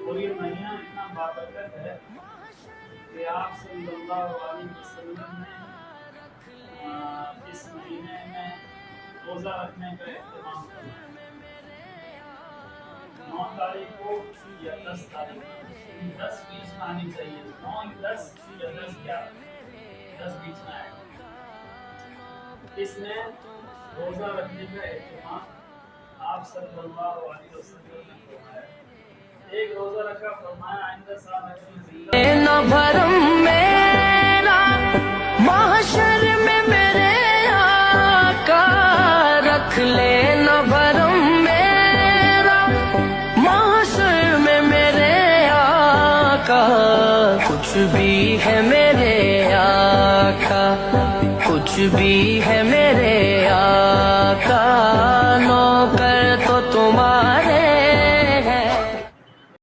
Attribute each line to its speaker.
Speaker 1: اور یہ مہینہ اتنا بابرکت ہے کہ آپ صلی اللہ علیہ وسلم نے اس مہینے میں روزہ رکھنے کا اہتمام کرنا ہے۔ 9 تاریخ کو یا 10 تاریخ کو، 10 بیچ میں آنی چاہیے، 9 10 یا 10 11، 10 بیچ میں آئے گا۔ اس میں روزہ رکھنے کا اہتمام آپ صلی اللہ علیہ وسلم نے فرمایا۔ ایک روزہ رکھا، فرمایا آئندہ سال
Speaker 2: نہ بھرم میرا محشر میں میرے آقا رکھ لے، نہ بھرم میرا محشر میں میرے آقا، کچھ بھی ہے میرے آقا، کچھ بھی ہے میرے آقا۔